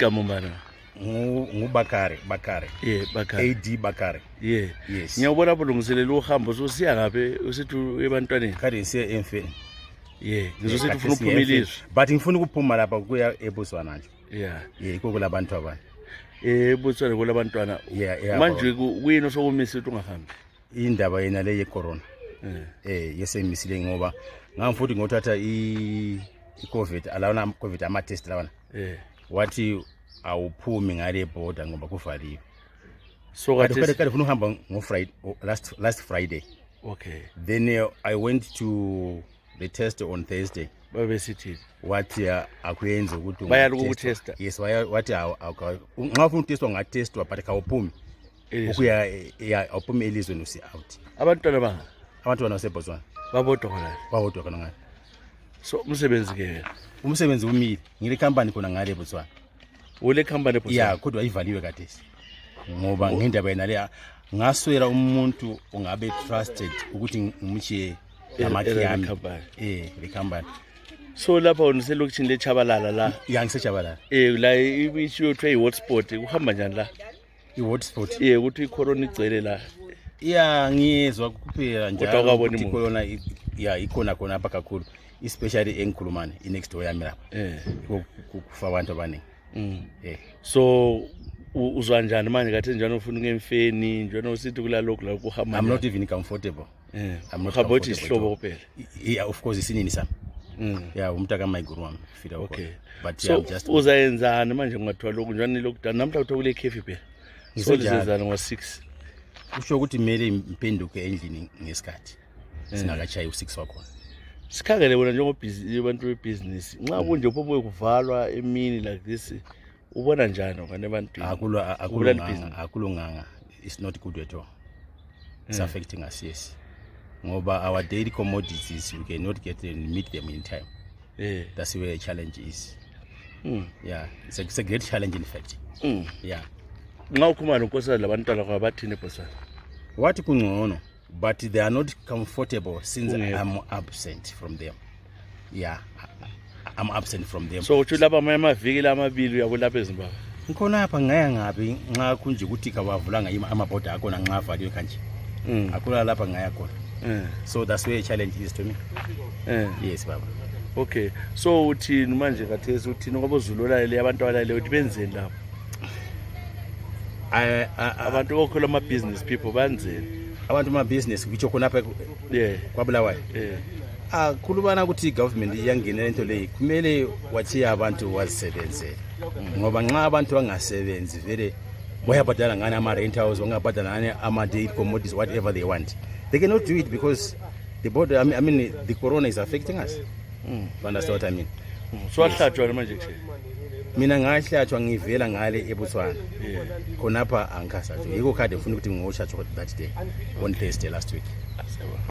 igama mbana Bakare. yeah Bakare AD Bakare. yeah Yes. ngiyabona bulungiselela uhambo sosiya ngabe usithi ebantwaneni Kade siya emfeni. yeah ngizosithi ufuna uphumelizwe But ngifuna ukuphuma lapha kuya eBotswana nje. yeah Yiko kulabantu abanye. eBotswana kulabantwana Yeah. manje kuyini osokumisa ukuthi ungahambi Indaba yena le yecorona. Yesemisile ngoba ngamfuthi ngothatha iCovid alawona COVID ama test lawana. Wathi awuphumi ngale border ngoba kuvaliwe. so Kade ufuna uhamba Friday last Friday. okay Then I went to the test on Thursday. babesithi Wathi akuyenza ukuthi bayalo ukutesta yes wathi nxa ufuna utestwa ngatestwa but kawuphumi ukuya awuphumi elizweni usi out. abantwana banga Abantu bana baseBotswana babodwa khona bawodwa kana ngani. so umsebenzi ke Umsebenzi umile ngile company khona ngale eBotswana. ule company Yeah, kodwa ivaliwe kadesi. Ngoba ngendaba yena le ngaswera umuntu ungabe trusted ukuthi ngimshiye amakhiyami. Le company. so lapha uniselokishini lechabalala la Ngisechabalala. la ibisho yothiwa i-hotspot kuhamba njani la I-hotspot. ukuthi icorona igcwele la Ngiyezwa kuphela njalo. Kodwa akaboni ukuthi corona ikhona khona apha kakhulu, especially eNkulumane next door yami lapha. Kufa abantu abaningi. so uzwa njani manje kathi njalo ufuna ngemfeni njalo usithi kulalokho la kuhamba I'm not even comfortable. I'm not comfortable isihlobo kuphela Yeah, of course isinini sami. Yeah, umntaka mayiGuru wami fida ukho. Okay. But so I'm just uzayenzana manje ngathiwa lokhu njani lockdown namhla uthola kule cafe phela ngisenzana ngo6 kusho ukuthi kumele impenduke endlini ngesikhathi singakachayi u6 wakhona. sikhangele bona njengobhizi abantu bebusiness nxa kunje uphomo kuvalwa emini like this ubona njani ngane abantu akulunganga. It's not good at all. It's affecting us, yes. Ngoba our daily commodities we cannot get and meet them in time. That's where the challenge is. Yeah, it's a great challenge in fact. Yeah. Nxa ukhuluma nonkosana labantwana kwabathini eBotswana Wathi kungcono but they are not comfortable since I'm absent from them. Yeah, I'm absent from them. so uthi lapha amaviki lamabili uyabo lapha eZimbabwe Ngikhona apha ngaya ngabe nxa kunje ukuthi kawavulanga amaboda akona nxa avaliwe kanje. Akula lapha ngaya khona. So that's where the challenge is to me. Yes baba. Okay, so uthini manje kathesi uthini ngoba uzulolale abantu abalale uthi benzeni lapho abantu okhola ama business people benzeni abantu ama business ngitsho khona apha kwaBulawayo. Khulubana ukuthi igovernment iyangenela into leyi kumele wathiya abantu wazisebenzele ngoba nxa abantu bangasebenzi vele bayabhadala ngani ama rent house bangabhadala ngani ama daily commodities whatever they want. They cannot do it because the border I mean the corona is affecting us. You understand what I mean? so ahlatshwa manje nje Mina ngahlatshwa ngivela ngale eBotswana. Khonapha angikhasathi. Yiko khade ngifuna ukuthi ngihlatshwe that day on Thursday last week.